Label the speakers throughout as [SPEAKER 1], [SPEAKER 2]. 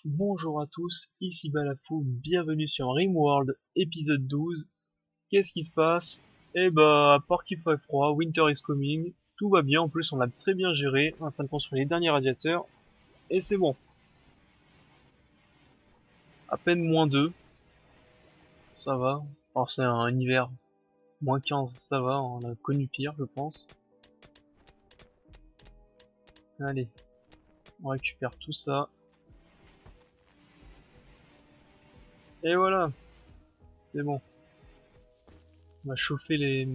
[SPEAKER 1] Bonjour à tous, ici Balafou, bienvenue sur Rimworld épisode 12. Qu'est-ce qui se passe? Eh bah, à part qu'il fait froid, Winter is coming, tout va bien, en plus on l'a très bien géré, en train de construire les derniers radiateurs, et c'est bon. À peine -2, ça va. Alors c'est un hiver, -15, ça va, on a connu pire je pense. Allez, on récupère tout ça. Et voilà, c'est bon. On va chauffer les...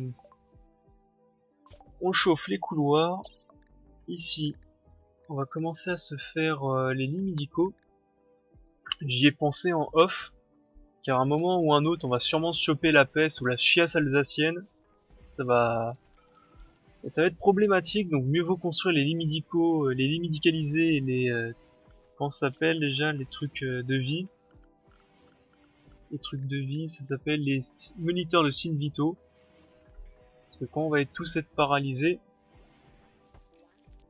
[SPEAKER 1] On chauffe les couloirs, ici. On va commencer à se faire les lits médicaux. J'y ai pensé en off, car à un moment ou un autre, on va sûrement se choper la peste ou la chiasse alsacienne. Ça va, ça va être problématique, donc mieux vaut construire les lits médicaux, les lits médicalisés et les, comment ça s'appelle déjà, les trucs de vie. Les trucs de vie, ça s'appelle les moniteurs de signes vitaux. Parce que quand on va être tous être paralysés,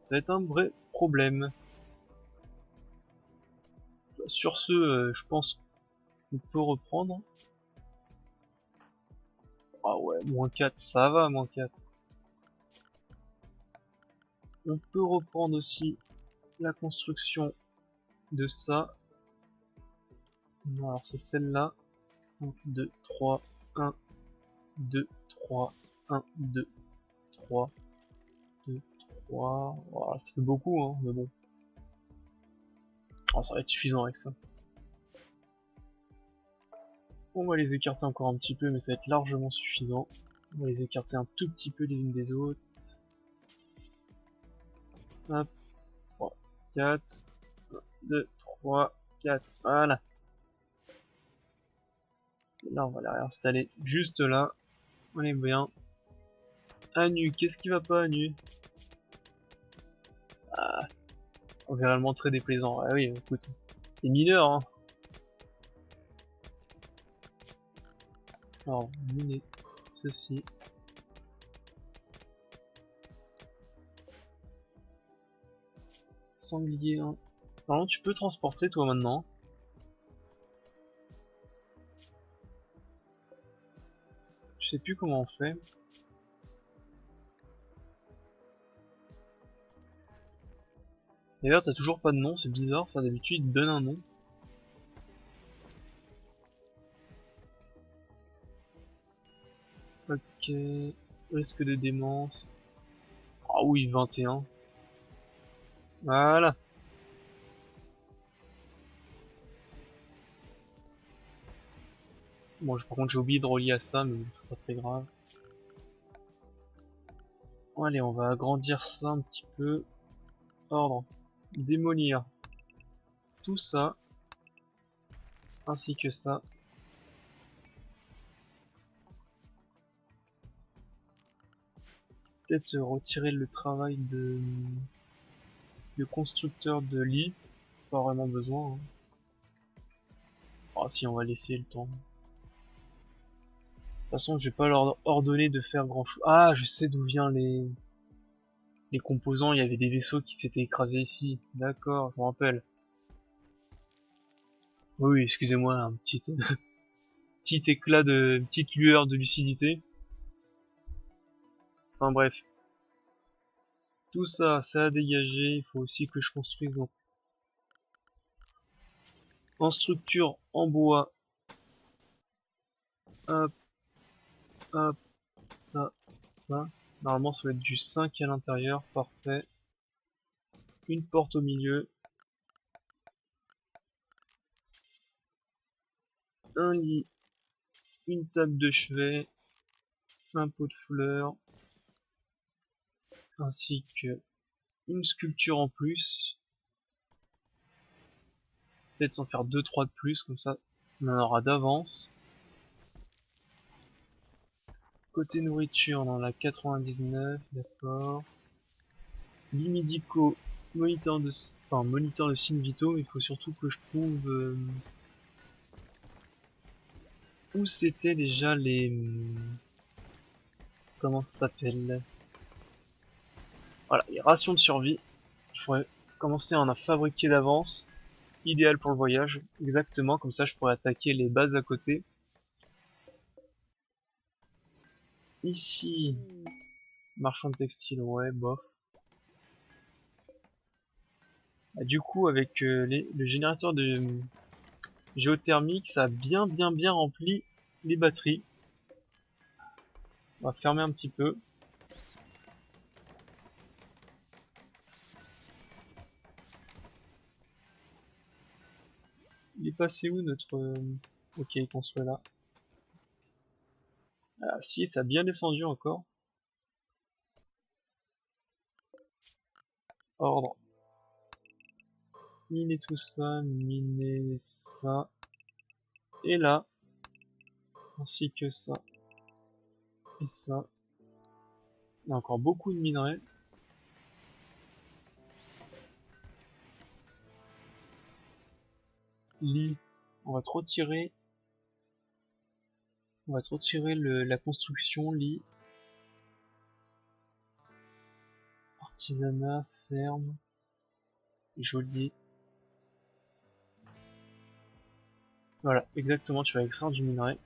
[SPEAKER 1] ça va être un vrai problème. Sur ce, je pense qu'on peut reprendre. Ah ouais, -4, ça va, -4. On peut reprendre aussi la construction de ça. Non, alors c'est celle-là. 1, 2, 3, 1, 2, 3, 1, 2, 3, 2, 3. Voilà, ça fait beaucoup, hein, mais bon. Oh, ça va être suffisant avec ça. On va les écarter encore un petit peu, mais ça va être largement suffisant. On va les écarter un tout petit peu les unes des autres. Hop, 3, 4, 1, 2, 3, 4, voilà. Là, on va la réinstaller juste là. On est bien. À nu, qu'est-ce qui va pas à nu? Ah, environnement très déplaisant. Ah oui, écoute, c'est mineur, hein. Alors, miner ceci. Sanglier 1. Normalement, tu peux transporter toi maintenant. Je sais plus comment on fait. D'ailleurs, t'as toujours pas de nom, c'est bizarre, ça d'habitude il te donne un nom. Ok, risque de démence. Ah oui, 21. Voilà. Bon, par contre, j'ai oublié de relier à ça, mais bon, c'est pas très grave. Bon, allez, on va agrandir ça un petit peu. Ordre. Démolir tout ça. Ainsi que ça. Peut-être retirer le travail de constructeur de lit. Pas vraiment besoin, hein. Ah si, on va laisser le temps. De toute façon, je vais pas leur ordonner de faire grand chose. Ah, je sais d'où viennent les composants. Il y avait des vaisseaux qui s'étaient écrasés ici. D'accord, je me rappelle. Oui, excusez-moi, un petit, petit éclat de, petite lueur de lucidité. Enfin bref. Tout ça, ça a dégagé. Il faut aussi que je construise donc en structure en bois. Hop, hop, ça, ça. Normalement, ça va être du 5 à l'intérieur. Parfait. Une porte au milieu. Un lit. Une table de chevet. Un pot de fleurs. Ainsi que une sculpture en plus. Peut-être s'en faire 2-3 de plus, comme ça on en aura d'avance. Côté nourriture, on en a 99, d'accord. Lits médicaux, moniteur de, enfin, moniteur de signes vitaux, il faut surtout que je trouve où c'était déjà les... Comment ça s'appelle? Voilà, les rations de survie. Je pourrais commencer à en fabriquer d'avance, idéal pour le voyage. Exactement, comme ça je pourrais attaquer les bases à côté. Ici, marchand de textile, ouais, bof. Ah, du coup, avec le générateur de géothermique, ça a bien rempli les batteries. On va fermer un petit peu. Il est passé où notre... Ok, il construit là. Ah si, ça a bien descendu encore. Ordre. Miner tout ça, miner ça. Et là, ainsi que ça. Et ça. Il y a encore beaucoup de minerais. Lit. On va te retirer. On va te retirer la construction, lit. Artisanat, ferme. Joli. Voilà, exactement, tu vas extraire du minerai.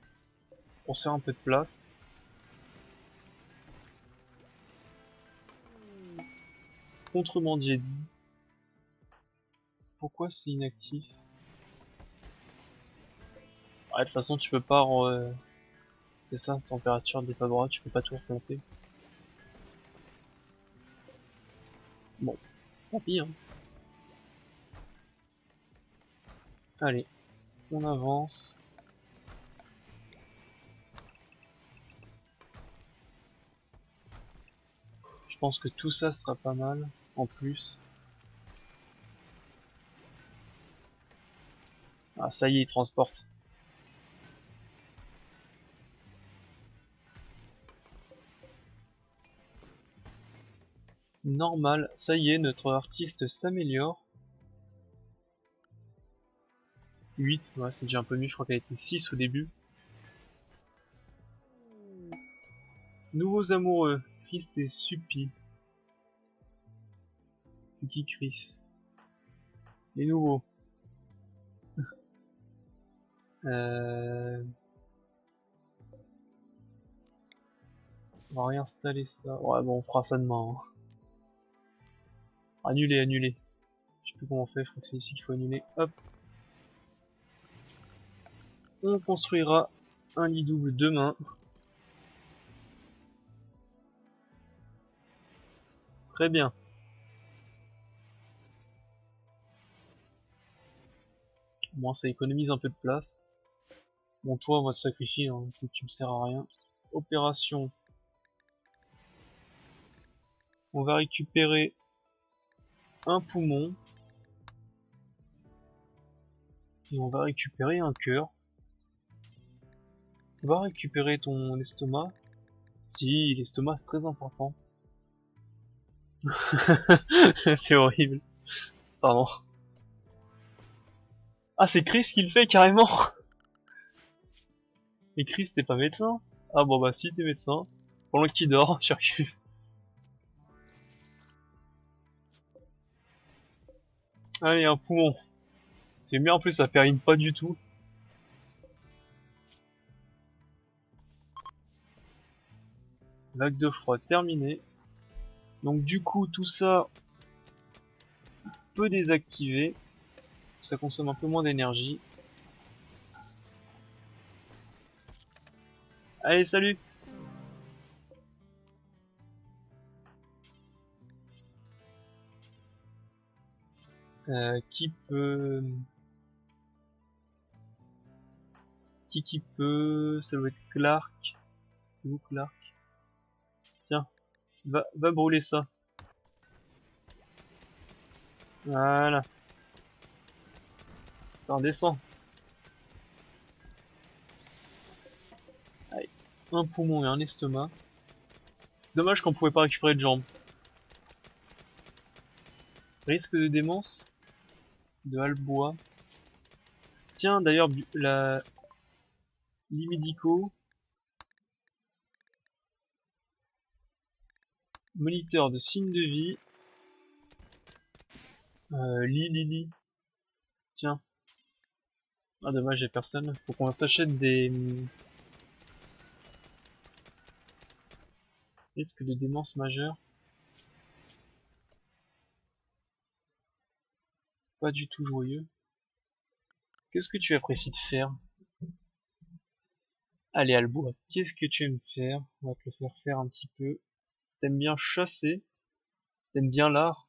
[SPEAKER 1] Pour se faire un peu de place. Contrebandier. Pourquoi c'est inactif? Ouais, de toute façon, tu peux pas... c'est ça, température des pas droit, tu peux pas tout remonter. Bon, tant pis, hein. Allez, on avance. Je pense que tout ça sera pas mal, en plus. Ah, ça y est, il transporte. Normal, ça y est, notre artiste s'améliore. 8, ouais, c'est déjà un peu mieux, je crois qu'elle était 6 au début. Nouveaux amoureux, Chris et Suppi. C'est qui Chris? Les nouveaux. Euh... On va réinstaller ça. Ouais, bon, on fera ça demain, hein. Annuler, annuler. Je sais plus comment on fait, je crois que c'est ici qu'il faut annuler. Hop. On construira un lit double demain. Très bien. Moi, ça économise un peu de place. Bon, toi, on va te sacrifier, hein, tu me sers à rien. Opération. On va récupérer un poumon. Et on va récupérer un cœur. On va récupérer ton estomac. Si, l'estomac c'est très important. C'est horrible. Pardon. Ah, c'est Chris qui le fait carrément. Et Chris, t'es pas médecin? Ah bon bah si, t'es médecin. Pendant qu'il dort, cherche. Allez, un poumon. C'est bien en plus, ça périme pas du tout. Vague de froid terminée. Donc du coup, tout ça peut désactiver. Ça consomme un peu moins d'énergie. Allez, salut! Qui peut... Qui peut... Ça doit être Clark. C'est où Clark? Tiens, va brûler ça. Voilà, ça redescend. Allez, un poumon et un estomac. C'est dommage qu'on pouvait pas récupérer de jambes. Risque de démence de Albois. Tiens, d'ailleurs, la Limidico, moniteur de signes de vie. Lili. Tiens. Ah dommage, j'ai personne. Faut qu'on s'achète des risques de démence majeure. Pas du tout joyeux. Qu'est-ce que tu apprécies de faire? Allez, Albo, qu'est-ce que tu aimes faire? On va te le faire faire un petit peu. T'aimes bien chasser? T'aimes bien l'art?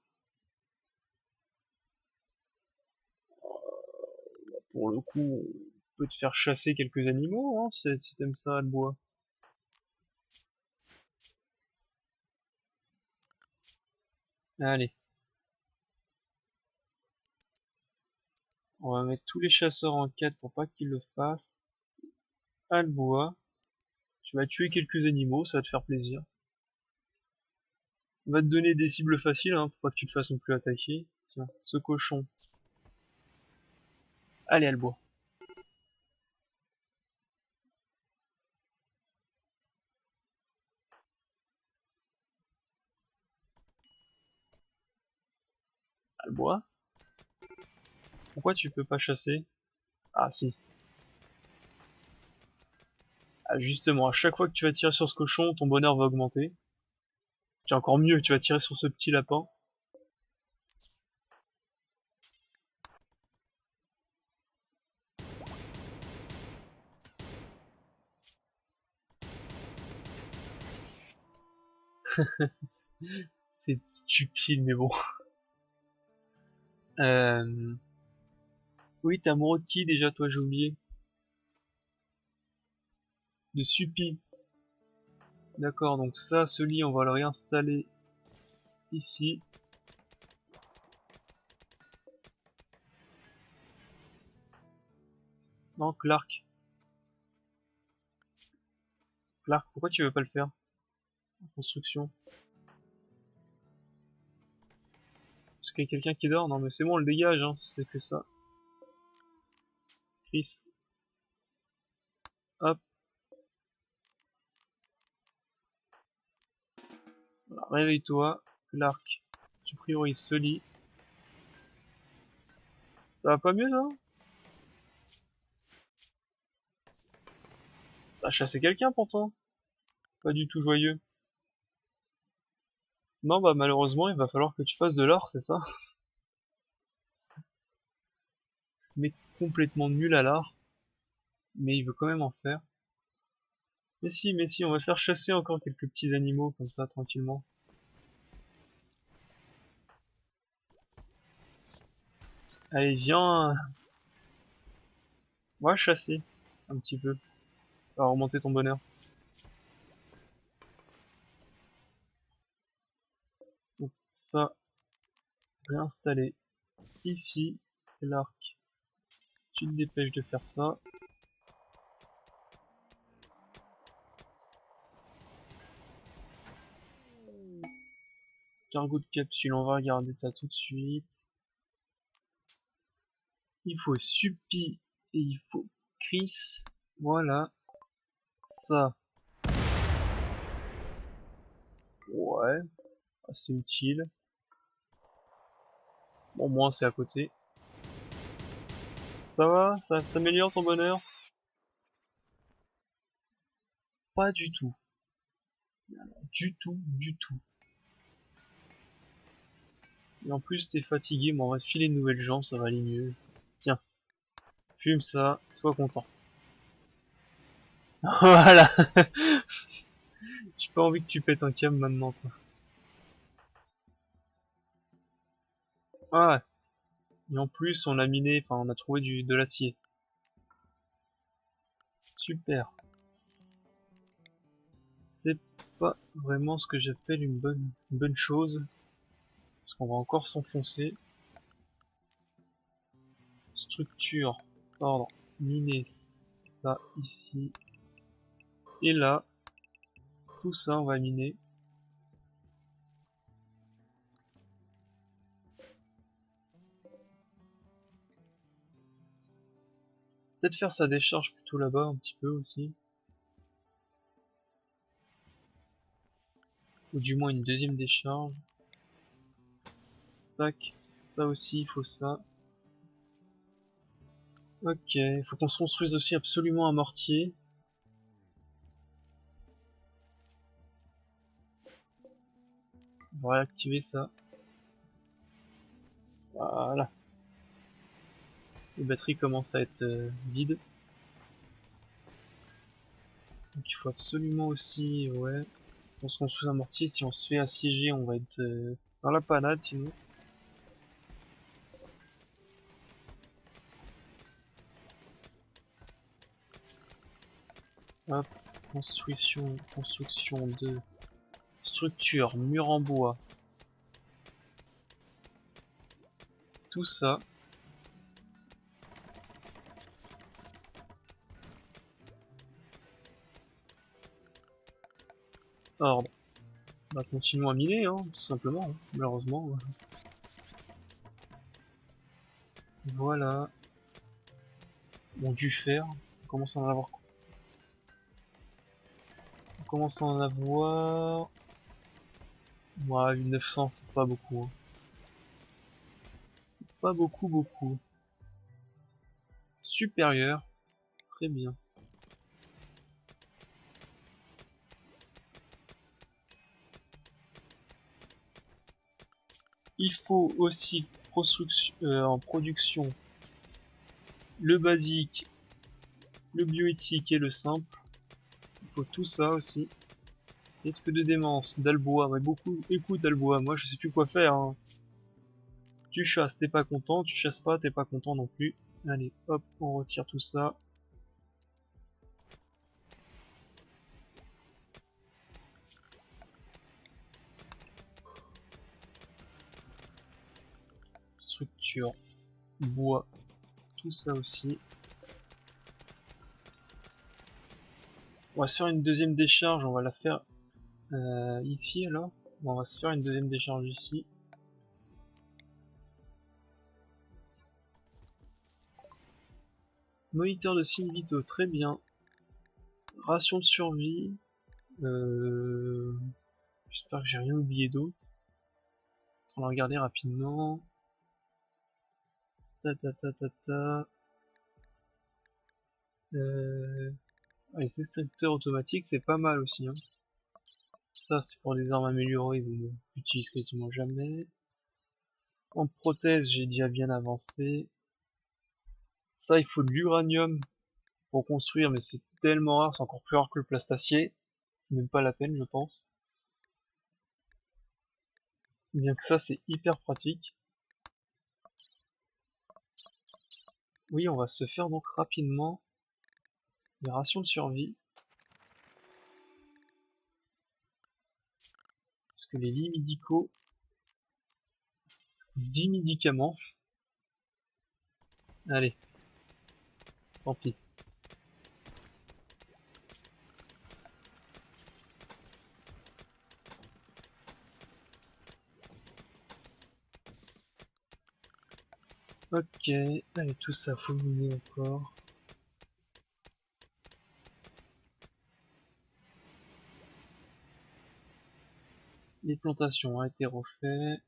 [SPEAKER 1] Pour le coup, on peut te faire chasser quelques animaux, hein, si t'aimes ça, Albo. Allez, on va mettre tous les chasseurs en quête pour pas qu'ils le fassent. Alboa, tu vas tuer quelques animaux, ça va te faire plaisir. On va te donner des cibles faciles, hein, pour pas que tu te fasses non plus attaquer. Tiens, ce cochon. Allez, Alboa. Alboa, pourquoi tu peux pas chasser? Ah si. Ah, justement, à chaque fois que tu vas tirer sur ce cochon, ton bonheur va augmenter. Tiens, encore mieux, tu vas tirer sur ce petit lapin. C'est stupide, mais bon. Euh... Oui, t'es amoureux de qui déjà, toi, j'ai oublié. De Suppi. D'accord, donc ça, ce lit, on va le réinstaller ici. Non, Clark. Clark, pourquoi tu veux pas le faire? En construction. Parce qu'il y a quelqu'un qui dort? Non, mais c'est bon, on le dégage, hein, si c'est que ça. Chris. Hop, voilà, réveille-toi. Clark, tu priorises ce lit. Ça va pas mieux, là? T'as chassé quelqu'un, pourtant. Pas du tout joyeux. Non, bah malheureusement, il va falloir que tu fasses de l'art, c'est ça? Mais complètement nul à l'art. Mais il veut quand même en faire. Mais si, on va faire chasser encore quelques petits animaux, comme ça, tranquillement. Allez, viens, on va chasser. Un petit peu. Ça va remonter ton bonheur. Donc ça, réinstaller ici. L'arc, tu te dépêches de faire ça. Cargo de capsule, on va regarder ça tout de suite. Il faut Suppi et il faut Chris. Voilà. Ça. Ouais. C'est utile. Bon, moi c'est à côté. Ça va? Ça s'améliore ton bonheur? Pas du tout. Du tout, du tout. Et en plus t'es fatigué, bon on va te filer une nouvelle jambe, ça va aller mieux. Tiens, fume ça, sois content. Voilà. J'ai pas envie que tu pètes un câble maintenant, toi. Ah, et en plus on a miné, enfin on a trouvé de l'acier. Super. C'est pas vraiment ce que j'appelle une bonne chose. Parce qu'on va encore s'enfoncer. Structure, ordre, miner ça ici. Et là, tout ça on va miner. Peut-être faire sa décharge plutôt là-bas un petit peu aussi. Ou du moins une deuxième décharge. Tac, ça aussi il faut ça. Ok, il faut qu'on se construise aussi absolument un mortier. On va réactiver ça. Voilà. Les batteries commencent à être vides. Donc il faut absolument aussi, ouais, qu'on se construise un mortier. Si on se fait assiéger, on va être dans la panade sinon. Hop, construction de structure, mur en bois. Tout ça. Ordre. Bah continuons à miner, hein, tout simplement, hein, malheureusement. Voilà. Bon, du fer. On commence à en avoir. On commence à en avoir. Ouais, 900, c'est pas beaucoup. Hein. Pas beaucoup. Supérieur. Très bien. Il faut aussi en production le basique, le bioéthique et le simple. Il faut tout ça aussi. Risque de démence, d'Albois, mais beaucoup. Écoute Albois, moi je sais plus quoi faire. Hein. Tu chasses, t'es pas content, tu chasses pas, t'es pas content non plus. Allez, hop, on retire tout ça. Structure, bois, tout ça aussi. On va se faire une deuxième décharge, on va la faire ici alors. Bon, on va se faire une deuxième décharge ici. Moniteur de signes vitaux, très bien. Ration de survie. J'espère que j'ai rien oublié d'autre. On va regarder rapidement. Ta ta ta ta ta. Les extracteurs automatiques, c'est pas mal aussi. Hein. Ça, c'est pour des armes améliorées, mais j'utilise quasiment jamais. En prothèse, j'ai déjà bien avancé. Ça, il faut de l'uranium pour construire, mais c'est tellement rare, c'est encore plus rare que le plastacier. C'est même pas la peine, je pense. Bien que ça, c'est hyper pratique. Oui, on va se faire donc rapidement les rations de survie. Parce que les lits médicaux, 10 médicaments. Allez, tant pis. Ok, allez, tout ça, faut miner encore. Les plantations ont été refaites.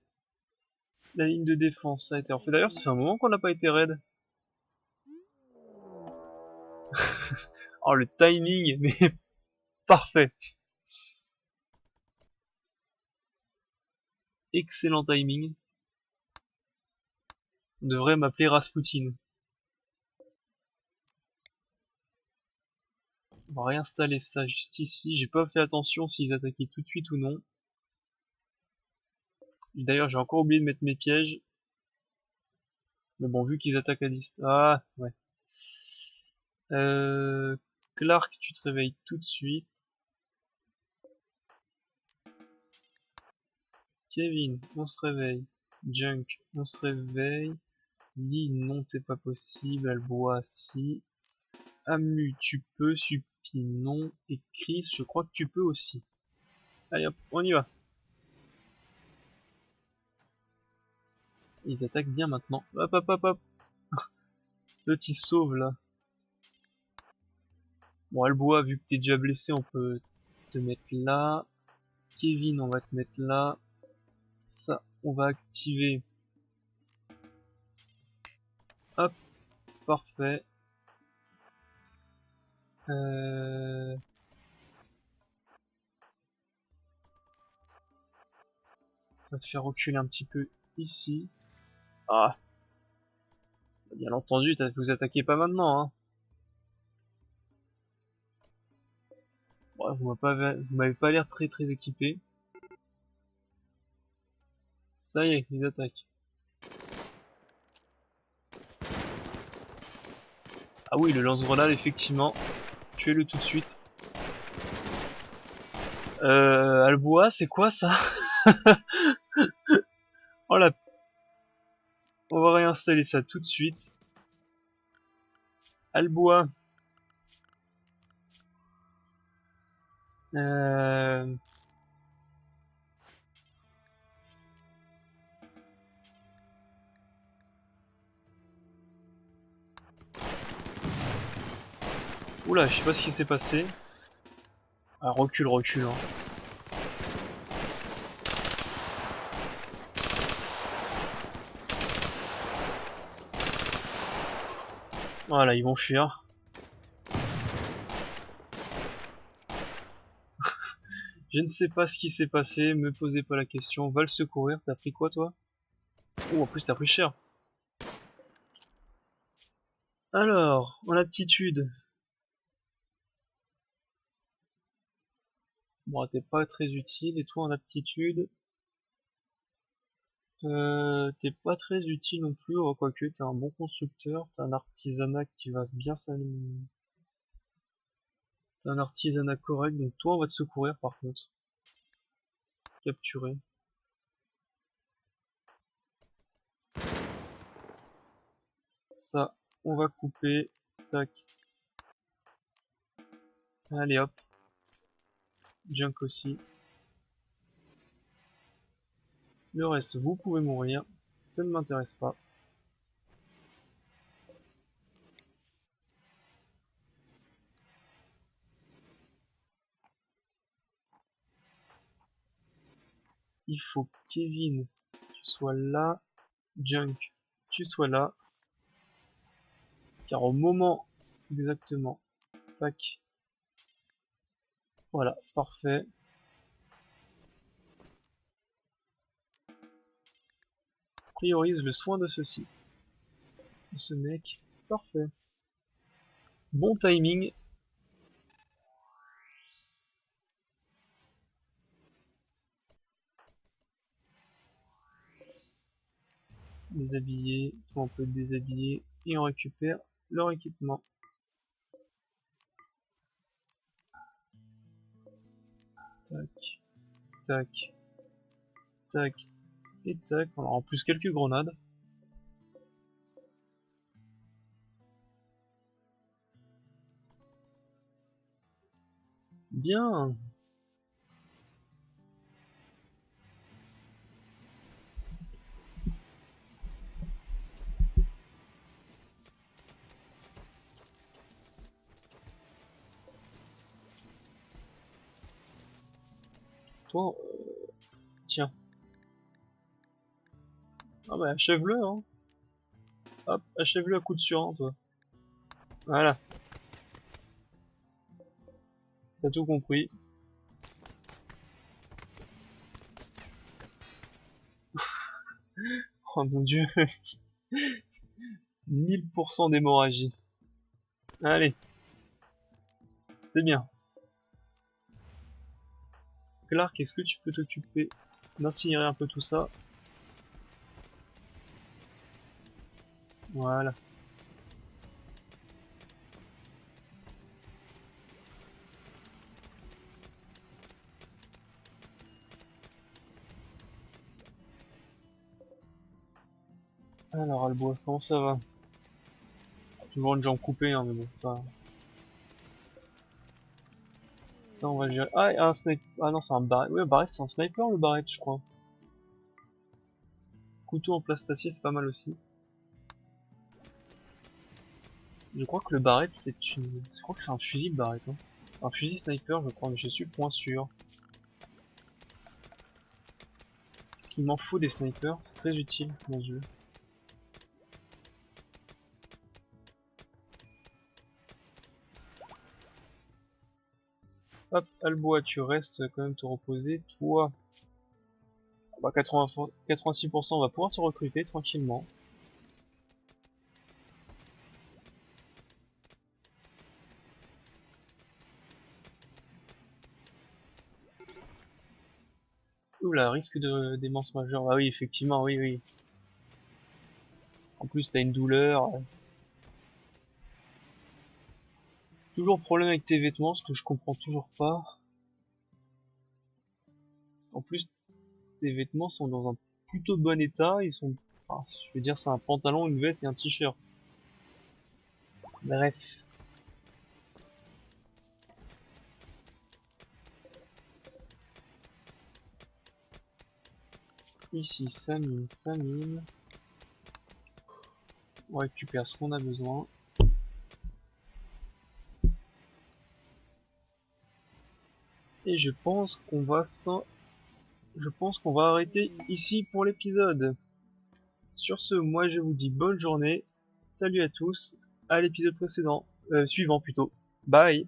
[SPEAKER 1] La ligne de défense a été refaite. D'ailleurs, ça fait un moment qu'on n'a pas été raid. Oh, le timing, mais parfait. Excellent timing. On devrait m'appeler Rasputin. On va réinstaller ça juste ici. J'ai pas fait attention s'ils attaquaient tout de suite ou non. D'ailleurs, j'ai encore oublié de mettre mes pièges. Mais bon, vu qu'ils attaquent à distance... Ah, ouais. Clark, tu te réveilles tout de suite. Kevin, on se réveille. Junk, on se réveille. Lee, non, c'est pas possible. Albois, si. Amu, tu peux. Supi, non. Et Chris, je crois que tu peux aussi. Allez hop, on y va. Ils attaquent bien maintenant. Hop, hop, hop, hop. Petit sauve là. Bon, Albois, vu que t'es déjà blessé, on peut te mettre là. Kevin, on va te mettre là. Ça, on va activer. Hop, parfait. On va te faire reculer un petit peu ici. Ah, bien entendu, vous attaquez pas maintenant, hein. Ouais, vous m'avez pas l'air très très équipé. Ça y est, ils attaquent. Ah oui, le lance-grenade, effectivement. Tuez-le tout de suite. Albois, c'est quoi ça? Oh la... On va réinstaller ça tout de suite. Albois. Euh... Oula, je sais pas ce qui s'est passé. Ah, recule, recule. Hein. Voilà, ils vont fuir. Je ne sais pas ce qui s'est passé, me posez pas la question. Va le secourir, t'as pris quoi toi? Oh, en plus t'as pris cher. Alors, en aptitude. Bon, t'es pas très utile. Et toi en aptitude? T'es pas très utile non plus, oh, quoique t'es un bon constructeur, t'as un artisanat qui va bien s'aligner. T'as un artisanat correct, donc toi on va te secourir par contre. Capturer. Ça, on va couper. Tac. Allez hop. Junk aussi. Le reste, vous pouvez mourir. Ça ne m'intéresse pas. Il faut que Kevin, tu sois là. Junk, tu sois là. Car au moment exactement. Tac. Voilà, parfait. Priorise le soin de ceci. Ce mec, parfait. Bon timing. Déshabiller, toi on peut te déshabiller et on récupère leur équipement. Tac, tac, tac et tac. Alors en plus quelques grenades. Bien. Toi, tiens. Ah bah achève-le hein. Hop, achève-le à coup de surin toi. Voilà, t'as tout compris. Oh mon dieu. 1000% d'hémorragie. Allez, c'est bien. Clark, est-ce que tu peux t'occuper d'incinérer un peu tout ça? Voilà. Alors Albois, comment ça va? Toujours une jambe coupée, hein, mais bon, ça on va gérer. Ah, un sniper. Ah non, c'est un barrette. Ouais, barrette, c'est un sniper le barrette, je crois. Couteau en plastacier, c'est pas mal aussi. Je crois que le barrette, c'est une. Je crois que c'est un fusil le barrette. Hein. C'est un fusil sniper, je crois, mais je suis point sûr. Parce qu'il m'en faut des snipers, c'est très utile dans ce jeu. Hop, Alboa, tu restes quand même te reposer. Toi, bah 86%, on va pouvoir te recruter tranquillement. Oula, risque de démence majeure. Ah oui, effectivement, oui, oui. En plus, t'as une douleur. Toujours problème avec tes vêtements, ce que je comprends toujours pas. En plus, tes vêtements sont dans un plutôt bon état. Ils sont, enfin, je veux dire, c'est un pantalon, une veste et un t-shirt. Bref. Ici, ça mine, ça mine. On récupère ce qu'on a besoin. Et je pense qu'on va arrêter ici pour l'épisode. Sur ce, moi je vous dis bonne journée. Salut à tous. À l'épisode précédent. Suivant plutôt. Bye.